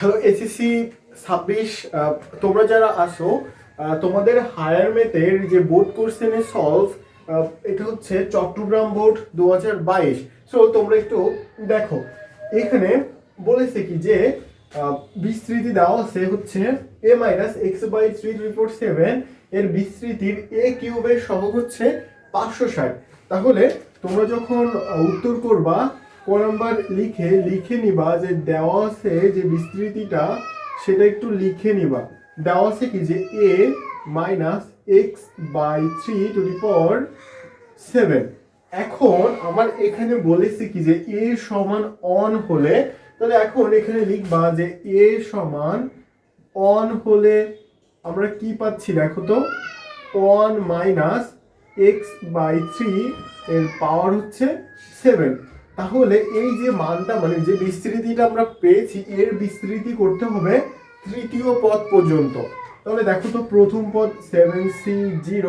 Hello SSC 26, তোমরা যারা আসো তোমাদের হায়ার ম্যাথের যে বোর্ড কোশ্চেনের সলভ, এটা হচ্ছে চট্টগ্রাম বোর্ড 2022। সো তোমরা একটু দেখো, এখানে বলেছে কি যে বিস্তৃতি দেওয়া আছে হচ্ছে a-x/3/7 এর বিস্তৃতির a কিউবের সহগ হচ্ছে 560। তাহলে তোমরা যখন উত্তর করবা ক নাম্বার লিখে নিবা যে দেওয়া আছে যে বিস্তৃতিটা সেটা একটু লিখে নিবা। দেওয়া আছে কি যে a-x/3⁷। এখন আমার এখানে বলেছে কি যে a সমান অন হলে, তাহলে এখন এখানে লিখবা যে a সমান অন হলে আমরা কি পাচ্ছি দেখো তো, 1-x/3 এর পাওয়ার হচ্ছে 7। তাহলে এই যে মানটা মানে যে বিস্তৃতিটা আমরা পেয়েছি এর বিস্তৃতি করতে হবে তৃতীয় পদ পর্যন্ত। তাহলে দেখো তো, প্রথম পদ 7c0,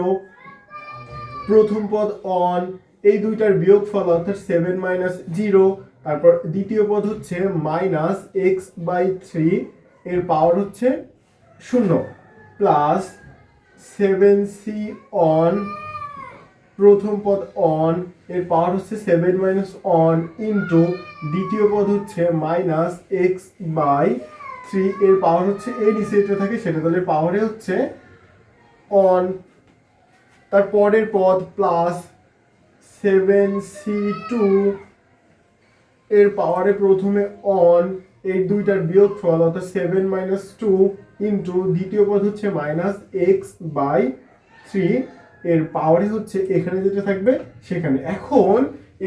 প্রথম পদ অন, এই দুইটার বিয়োগফল অর্থাৎ 7-0। তারপর দ্বিতীয় পদ হচ্ছে -x/3 এর পাওয়ার হচ্ছে 0 প্লাস 7c অন, প্রথম পদ অন এর পাওয়ার হচ্ছে 7-1 ইন্টু দ্বিতীয় পদ হচ্ছে -x/3 এর পাওয়ার হচ্ছে এই নিচে যেটা থাকে সেটা, তাহলে পাওয়ারে হচ্ছে অন। তারপরের পদ প্লাস 7c2 এর পাওয়ারে প্রথমে অন, এই দুইটার বিয়োগফল অর্থাৎ 7-2 ইন্টু দ্বিতীয় পদ হচ্ছে -x/3 এর পাওয়ারে হচ্ছে এখানে যেটা থাকবে সেখানে। এখন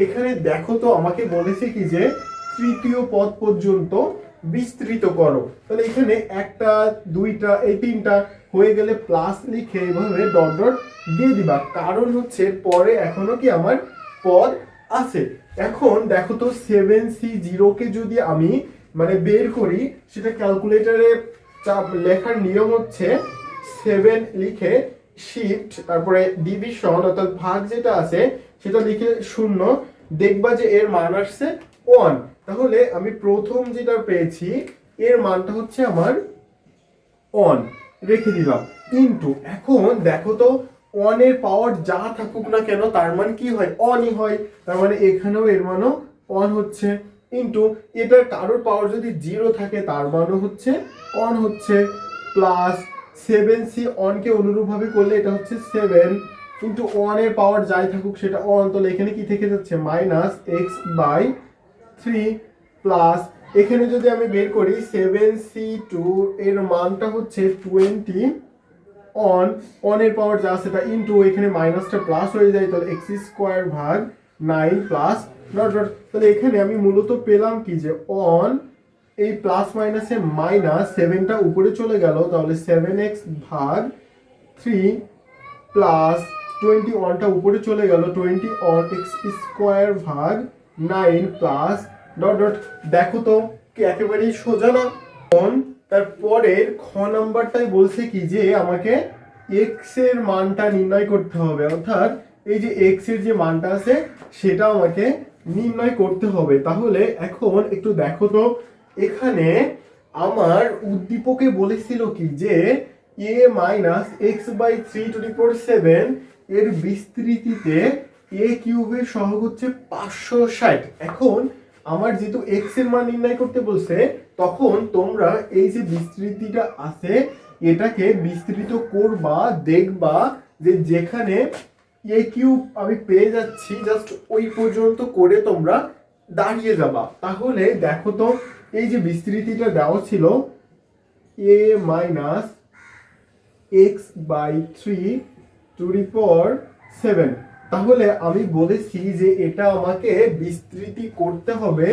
এখানে দেখো তো, আমাকে বলেছে কি যে তৃতীয় পদ পর্যন্ত বিস্তৃত করো। তাহলে এখানে একটা দুইটা এই তিনটা হয়ে গেলে প্লাস লিখে এভাবে ডট ডট দিয়ে দিবা, কারণ হচ্ছে পরে এখনো কি আমার পদ আছে। এখন দেখো তো 7c0 কে যদি আমি মানে বের করি, সেটা ক্যালকুলেটরে লেখার নিয়ম হচ্ছে 7 লিখে শিফট তারপরে ডিভিশন অর্থাৎ ভাগ যেটা আছে সেটা লিখে 0, দেখবা যে এর মান আসছে 1। তাহলে আমি প্রথম যেটা পেয়েছি এর মানটা হচ্ছে আমার 1 রেখে দিলাম ইন্টু, এখন দেখো তো 1 এর পাওয়ার যা থাকুক না কেন তার মান কি হয়, অনই হয়। তার মানে এখানেও এর মানও 1 হচ্ছে ইন্টু এটার কারোর পাওয়ার যদি 0 থাকে তার মানও হচ্ছে 1 হচ্ছে, প্লাস 7c অনকে অনুরূপভাবে করলে এটা হচ্ছে 7 কিন্তু 1 এর পাওয়ার যাই থাকুক সেটা 1, তাহলে এখানে কি থেকে যাচ্ছে -x/3 প্লাস এখানে যদি আমি বের করি 7c2 এর মানটা হচ্ছে 20 অন এর পাওয়ার যা সেটা ইন্টু এখানে মাইনাসটা প্লাস হয়ে যায়, তাহলে x² প্লাস ডট ডট। তাহলে এখানে আমি মূলত পেলাম কি যে অন এই প্লাস মাইনাসে মাইনাস 7টা উপরে চলে গেল, তাহলে 7x/3 প্লাস 21টা উপরে চলে গেল 20 on x² plus dot dot. দেখো তো কি একেবারেই সোজা না? তারপরের খ নাম্বারটাই বলছে কি যে আমাকে x এর মানটা নির্ণয় করতে হবে, অর্থাৎ এই যে x এর যে মানটা আছে সেটা আমাকে নির্ণয় করতে হবে। তাহলে এখন একটু দেখো তো, এখানে আমার উদ্দীপকে বলেছিল কি যে a-x/3⁷ এর বিস্তৃতিতে a কিউবের সহগ হচ্ছে 560। এখন আমার যেহেতু x এর মান নির্ণয় করতে বলছে, তখন তোমরা এই যে বিস্তৃতিটা আছে এটাকে বিস্তৃত করবা, দেখবা যে যেখানে a কিউব আমি পেয়ে যাচ্ছি জাস্ট ওই পর্যন্ত করে তোমরা দাঁড়িয়ে যাবা। তাহলে দেখো তো, এই যে বিস্তৃতিটা দেওয়া ছিল a-x/3⁷, তাহলে আমি বলেছি যে এটা আমাকে বিস্তৃতি করতে হবে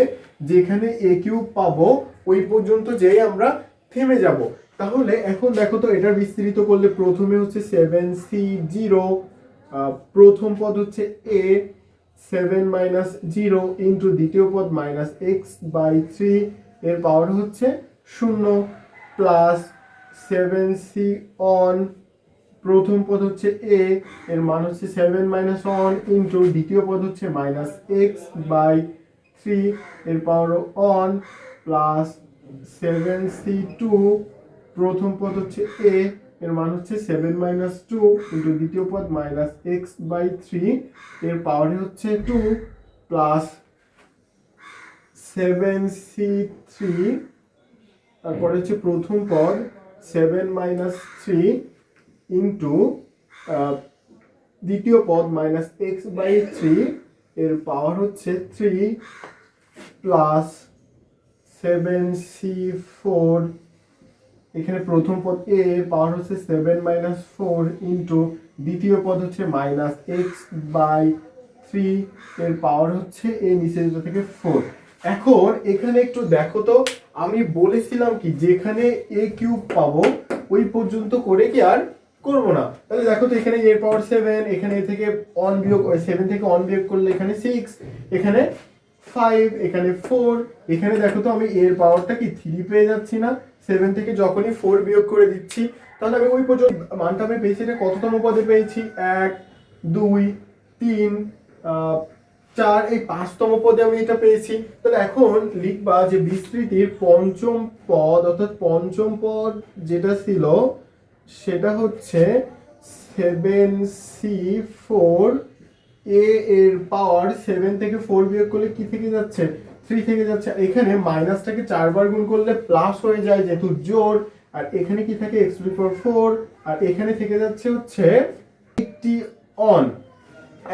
যেখানে a কিউব পাবো ওই পর্যন্ত যেই আমরা থেমে যাব। তাহলে এখন দেখো তো, এটা বিস্তৃত করলে প্রথমে হচ্ছে 7c0, প্রথম পদ হচ্ছে a, 7-0 ইন্টু দ্বিতীয় পদ -x/3 এর পাওয়ার হচ্ছে 0 প্লাস 7c অন, প্রথম পদ হচ্ছে a এর মান হচ্ছে 7-1 ইন্টু দ্বিতীয় পদ হচ্ছে -x/3 এর পাওয়ার অন প্লাস 7c2 প্রথম পদ হচ্ছে a, এর মান হচ্ছে 7 - 2 ইন্টু দ্বিতীয় পদ -x/3 এর পাওয়ার হচ্ছে 2 প্লাস 7c3, তারপরে হচ্ছে প্রথম পদ 7 - 3 ইন্টু দ্বিতীয় পদ -x/3 এর পাওয়ার হচ্ছে 3 প্লাস 7c4, এখানে প্রথম পদ a এর পাওয়ার হচ্ছে 7 - 4 ইন্টু দ্বিতীয় পদ হচ্ছে -x/3 এর পাওয়ার হচ্ছে a নিচে যেটা থেকে 4। এখন এখানে একটু দেখো তো, আমি বলেছিলাম কি যেখানে a কিউব পাবো ওই পর্যন্ত করে কি আর করব না। তাহলে দেখো তো এখানে এর পাওয়ার 7, এখানে এ থেকে 1 বিয়োগ 7 থেকে 1 বিয়োগ করলে এখানে 6, এখানে 5, এখানে 4, এখানে দেখো তো আমি এর পাওয়ারটা কি 3 পেয়ে যাচ্ছি না। 7 থেকে যখনই 4 বিয়োগ করে দিচ্ছি তাহলে আমি ওই পর্যন্ত মানটা আমি পেয়েছি, এটা কততম পদে পেয়েছি, 1 2 3 4, এই 5তম পদে আমি এটা পেয়েছি। তাহলে এখন লিখবা যে বিস্তৃতির পঞ্চম পদ, অর্থাৎ পঞ্চম পদ যেটা ছিল সেটা হচ্ছে 7c4, a এর পাওয়ার 7 থেকে 4 বিয়োগ করলে কি থেকে যাচ্ছে, 3 থেকে যাচ্ছে। এখানে মাইনাসটাকে 4 বার গুণ করলে প্লাস হয়ে যায় যেহেতু জোড়, আর এখানে কি থাকে x⁴, আর এখানে থেকে যাচ্ছে হচ্ছে 80 অন।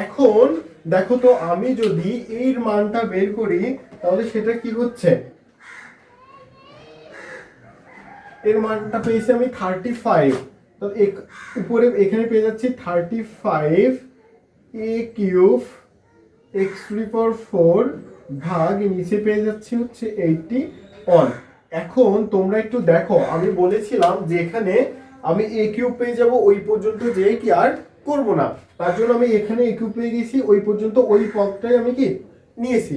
এখন দেখো তো আমি যদি এর মানটা বের করি তাহলে সেটা কি হচ্ছে, এর মানটা পেয়েছি আমি 35, তো উপরে এখানে পেয়ে যাচ্ছি 35 a কিউব x⁴ ভাগ নিচে পেয়ে যাচ্ছি হচ্ছে 80 অন। এখন তোমরা একটু দেখো, আমি বলেছিলাম যে এখানে আমি a কিউব পেয়ে যাব ওই পর্যন্ত যে কি আর করব না, তার জন্য আমি এখানে a কিউব পেয়ে গেছি ওই পর্যন্ত, ওই পদটাই আমি কি নিয়েছি।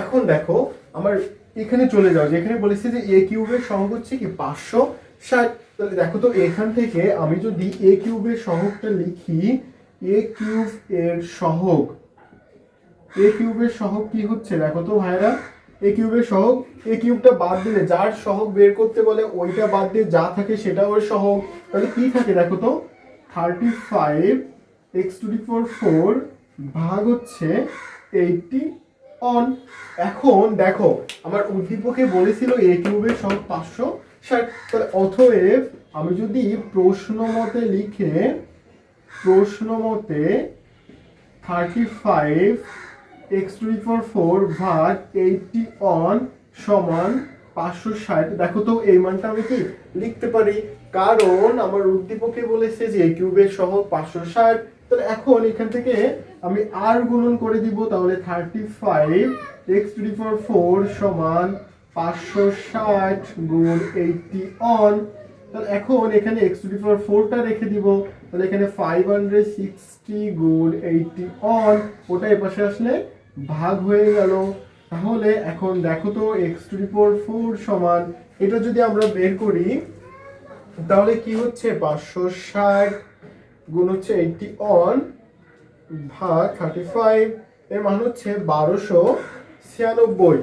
এখন দেখো আমার এখানে চলে যাও, যেখানে বলেছি যে a কিউবের সহগ হচ্ছে কি 560। তাহলে দেখো তো এখান থেকে আমি যদি a কিউবের সহগটা লিখি, a কিউব এর সহগ, a কিউবের সহগ কি হচ্ছে দেখো তো ভাইরা, a কিউবের সহগ, a কিউবটা বাদ দিলে যার সহগ বের করতে বলে ওইটা বাদ দিয়ে যা থাকে সেটা ওর সহগ। তাহলে কি থাকে দেখো তো, 35 x⁴ ভাগ হচ্ছে 80 অন। এখন দেখো আমার উদ্দীপকে বলেছিল a কিউবের সহগ 560, তাহলে অতএব আমি যদি প্রশ্ন মতে লিখে, প্রশ্ন মতে 35 x⁴ ভাগ 80 অন সমান 560, দেখো তো এই মানটা আমি কি লিখতে পারি, কারণ আমার উদ্দীপকে বলেছে যে a কিউবের সহগ 560। তাহলে এখন এখান থেকে আমি আর গুণন করে দিব, তাহলে 35 x⁴ সমান 560 গুণ 80 অন। তাহলে এখন এখানে x⁴ রেখে দিব, তাহলে এখানে 560 গুণ 80 অন, ওটা এপাশে আসলে ভাগ হয়ে গেল। তাহলে এখন দেখো তো x⁴ সমান, এটা যদি আমরা বের করি তাহলে কি হচ্ছে 560 গুণ হচ্ছে 80 অন ভাগ 35, এর মান হচ্ছে 1296।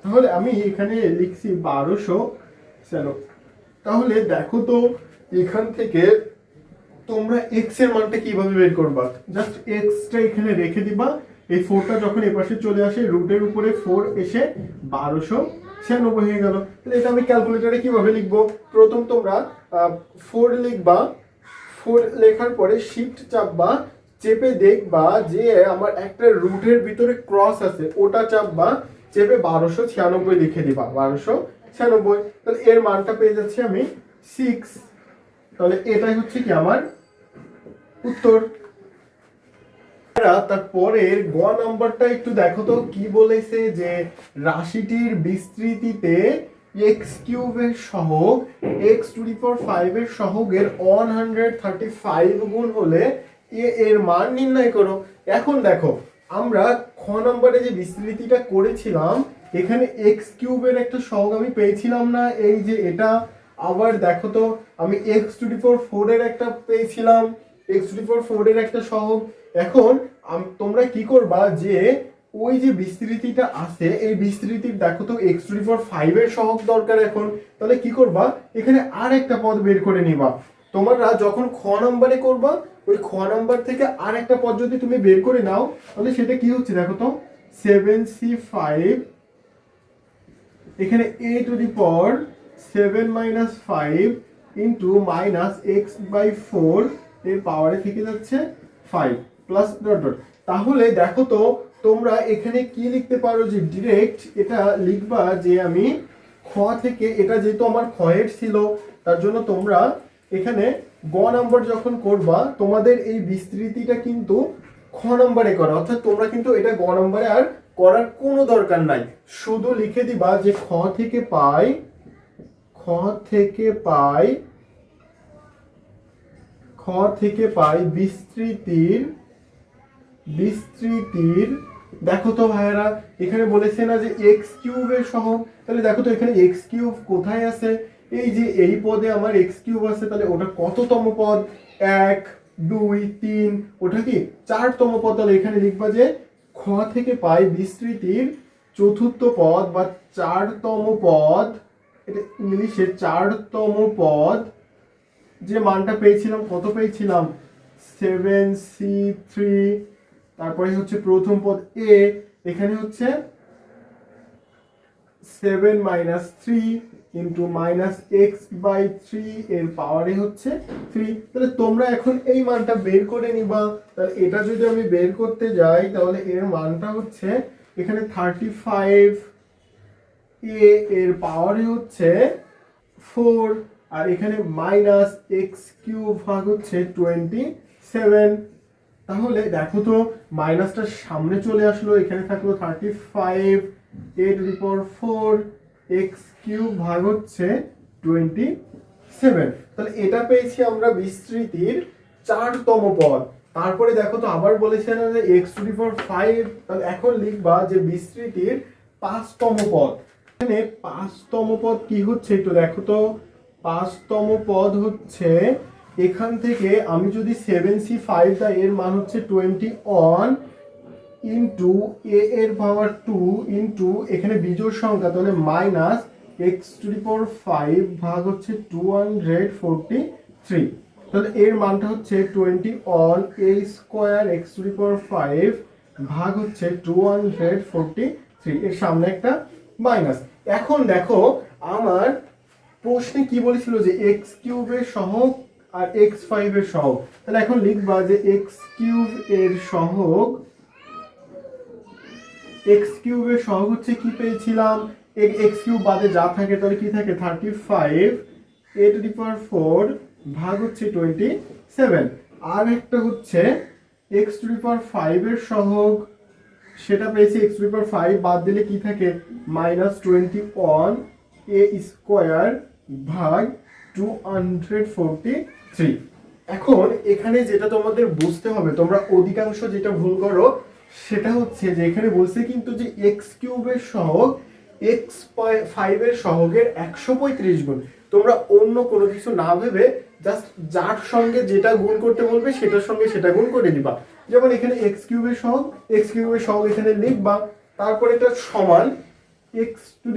তাহলে আমি এখানে লিখছি 1296। তাহলে দেখো তো এখান থেকে তোমরা x এর মানটা কিভাবে বের করবা, জাস্ট x টা এখানে রেখে দিবা, এই 4টা যখন এপাশে চলে আসে রুটের উপরে 4 এসে 1296 হয়ে গেল। তাহলে এটা আমি ক্যালকুলেটরে কিভাবে লিখবো, প্রথম তোমরা 4 লিখবা, 4 লেখার পরে শিফট চাপবা, চেপে দেখবা যে আমার একটা রুটের ভিতরে ক্রস আছে ওটা চাপবা, চেপে 1296 লিখে দিবা, 1296। তাহলে এর মানটা পেয়ে যাচ্ছি আমি 6। তাহলে এটাই হচ্ছে কি আমার উত্তর। তারপরের গ নাম্বারটা একটু দেখো তো কি বলেছে, যে রাশিটির বিস্তৃতিতে x কিউবের সহগ x⁵ এর সহগের 135 গুণ হলে a এর মান নির্ণয় করো। এখন দেখো আমরা খ নম্বরে যে বিস্তৃতিটা করেছিলাম এখানে x কিউবের একটা সহগ আমি পেয়েছিলাম না, এই যে এটা। আবার দেখো তো আমি x⁴ এর একটা পেয়েছিলাম, x⁴ এর একটা সহগ। এখন তোমরা কি করবা, যে ওই যে বিস্তৃতিটা আছে এই বিস্তৃতির দেখো তো x⁵ এর সহগ দরকার এখন, তাহলে কি করবা এখানে আর একটা পদ বের করে নিবা। তোমরা যখন খ নাম্বারে করবা ওই খ নাম্বার থেকে আর একটা পদ যদি তুমি বের করে নাও তাহলে সেটা কি হচ্ছে দেখো তো 7c5 এখানে a⁻7 - 5 ইন্টু -x/4 এর পাওয়ারে থেকে যাচ্ছে 5 প্লাস ডট ডট। তাহলে দেখো তো তোমরা এখানে কি লিখতে পারো যে ডিরেক্ট এটা লিখবা যে আমি খ থেকে, এটা যেহেতু আমার ক্ষয়ের ছিল তার জন্য তোমরা এখানে গ নাম্বার যখন করবা তোমাদের এই বিস্তৃতিটা কিন্তু খ নাম্বারে করা, অর্থাৎ তোমরা কিন্তু এটা গ নাম্বারে আর করার কোনো দরকার নাই, শুধু লিখে দিবা যে খ থেকে পাই বিস্তৃতির দেখো তো ভাইয়েরা এখানে বলেছে না যে x³ এর সহগ, তাহলে দেখো তো এখানে x³ কোথায় আছে, এই যে এই পদে আমার x³ আছে, তাহলে ওটা কততম পদ 1 2 3, ওটা কি 4তম পদ। তাহলে এখানে লিখবা যে খ থেকে পাই বিস্তৃতির চতুর্থ পদ বা 4তম পদ, এটা ইংলিশে 4তম পদ, যে মানটা পেয়েছিলাম কত পেয়েছিলাম 7c3, তারপরে হচ্ছে প্রথম পদ a, এখানে হচ্ছে 7 - 3 ইন্টু -x/3 এর পাওয়ারে হচ্ছে 3। তাহলে তোমরা এখন এই মানটা বের করে নিবা। তাহলে এটা যদি আমি বের করতে যাই তাহলে এর মানটা হচ্ছে এখানে 35, a এর পাওয়ারে হচ্ছে 4, আর এখানে -x³ ভাগ হচ্ছে 27। তাহলে দেখো তো মাইনাসটা সামনে চলে আসলো, এখানে থাকলো 35 a⁴ x³ ভাগ হচ্ছে 27। তাহলে এটা পেয়েছি আমরা বিস্তৃতির 4তম পদ। তারপরে দেখো তো আবার বলেছে না যে x⁵, তাহলে এখন লিখবা যে বিস্তৃতির 5তম পদ। এখানে 5তম পদ কি হচ্ছে একটু দেখো তো, 5তম পদ হচ্ছে এখান থেকে আমি যদি 7c5 দেয় এর মান হচ্ছে 21 ইন্টু a এর পাওয়ার 2 ইন্টু এখানে বিজোড় সংখ্যা, তাহলে -x⁵ ভাগ হচ্ছে 243। তাহলে এর মানটা হচ্ছে 21 a² x⁵ ভাগ হচ্ছে 243, এর সামনে একটা মাইনাস। এখন দেখো আমার প্রশ্নে কি বলেছিল যে x³ এর সহগ আর x5 এর সহগ, তাহলে এখন লিখবা যে x³ এর সহগ হচ্ছে কি পেয়েছিলাম, x³ বাদে যা থাকে তাহলে কি থাকে 35 a⁴ ভাগ হচ্ছে 27। আর একটা হচ্ছে x⁵ এর সহগ, সেটা পেয়েছি x⁵ বাদ দিলে কি থাকে -21 a² ভাগ 243। এখন এখানে যেটা তোমাদের বুঝতে হবে, তোমরা অধিকাংশ যেটা ভুল করো সেটা হচ্ছে যে এখানে বলছে কিন্তু যে x³ এর সহগ x5 এর সহগের 135 গুণ। তোমরা অন্য কোনো কিছু না ভেবে জাস্ট যার সঙ্গে যেটা গুণ করতে বলবে সেটার সঙ্গে সেটা গুণ করে দিবা। যেমন এখানে x³ এর সহগ এখানে লিখবা, তারপরে এটা সমান x⁵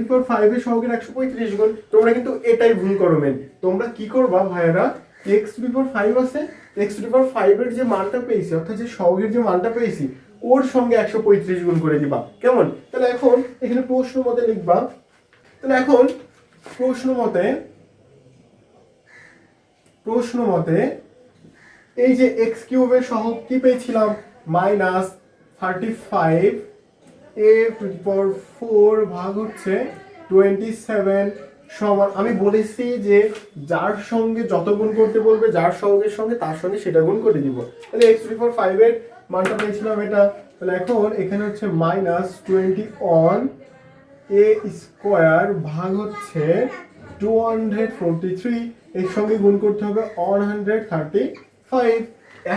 এর সহগের 135 গুণ। তোমরা কিন্তু এটাই ভুল করো মেন। তোমরা কি করবা ভাইয়েরা, x⁵ আছে, x⁵ এর যে মানটা পেয়েছি অর্থাৎ যে সহগের যে মানটা পেয়েছি ওর সঙ্গে 135 গুণ করে দিবা, কেমন? তাহলে এখন এখানে প্রশ্ন মতে লিখবা, তাহলে এখন প্রশ্ন মতে এই যে x³ এর সহগ কি পেয়েছিলাম -35 a⁴ ভাগ হচ্ছে 27 সমান, আমি বলেছি যে যার সঙ্গে যত গুণ করতে বলবে যার সহগের সঙ্গে তার সঙ্গে সেটা গুণ করে দিব। তাহলে x⁵ এর মানটা পেয়েছিলাম এটা, তাহলে এখন এখানে হচ্ছে -21 a² ভাগ হচ্ছে 243, এর সঙ্গে গুণ করতে হবে 135।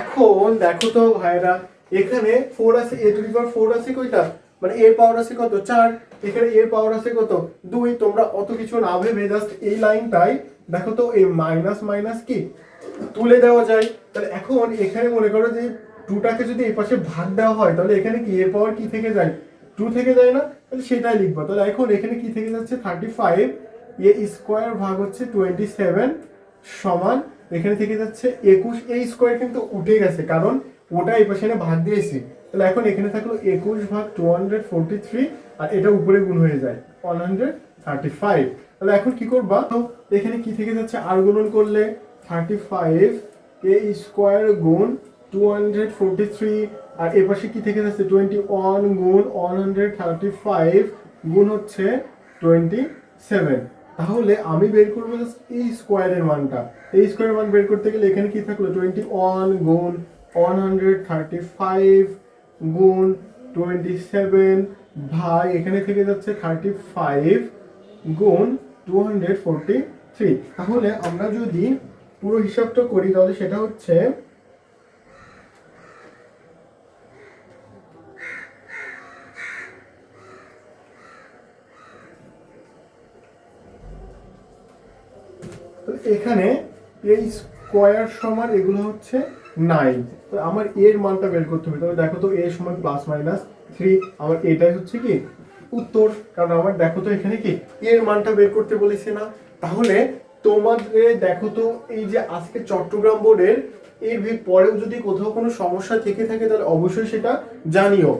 এখন দেখো তো ভাইরা এখানে 4 আছে, a⁴ আছে কয়টা, মানে এর পাওয়ার আছে কত 4, এখানে এর পাওয়ার আছে কত 2। তোমরা অত কিছু না ভেবে জাস্ট এই লাইনটাই দেখো তো এই মাইনাস মাইনাস কি তুলে দেওয়া যায়। তাহলে এখন এখানে মনে করো যে 2টাকে যদি এই পাশে ভাগ দেওয়া হয় তাহলে এখানে কি এর পাওয়ার কি থেকে যায়, 2 থেকে যায় না, তাহলে সেটাই লিখবো। তাহলে এখন এখানে কি থেকে যাচ্ছে 35 এ স্কোয়ার ভাগ হচ্ছে 27 সমান এখানে থেকে যাচ্ছে 21। এই স্কোয়ার কিন্তু উঠে গেছে কারণ ওটা এই পাশে এনে ভাগ দিয়েছি। তাহলে এখন এখানে থাকলো 21 ভাগ 243 আর এটা উপরে গুণ হয়ে যায় 135। তাহলে এখন কি করবা, তো এখানে কি থেকে যাচ্ছে আর গুণন করলে 35 এ স্কোয়ার গুণ 243 আর এ পাশে কি থেকে যাচ্ছে 21 গুণ 135 গুণ হচ্ছে 27। তাহলে আমি বের করবো এই স্কোয়ারের মানটা। এই স্কোয়ারের মান বের করতে গেলে এখানে কি থাকলো 21 গুণ 135 গুণ 27 ভাগ এখানে থেকে যাচ্ছে 35 গুণ 243। তাহলে আমরা যদি পুরো হিসাবটা করি তাহলে সেটা হচ্ছে এখানে এই স্কোয়ার সমান এগুলো হচ্ছে 9। তো আমার এর মানটা বের করতে হবে। তবে দেখো তো এ সমান +-3, আমার এটাই হচ্ছে কি উত্তর, কারণ আমার দেখো তো এখানে কি এর মানটা বের করতে বলেছে না। তাহলে তোমাদের দেখো তো এই যে আজকে চট্টগ্রাম বোর্ডের এর পরেও যদি কোথাও কোনো সমস্যা থেকে থাকে তাহলে অবশ্যই সেটা জানিও।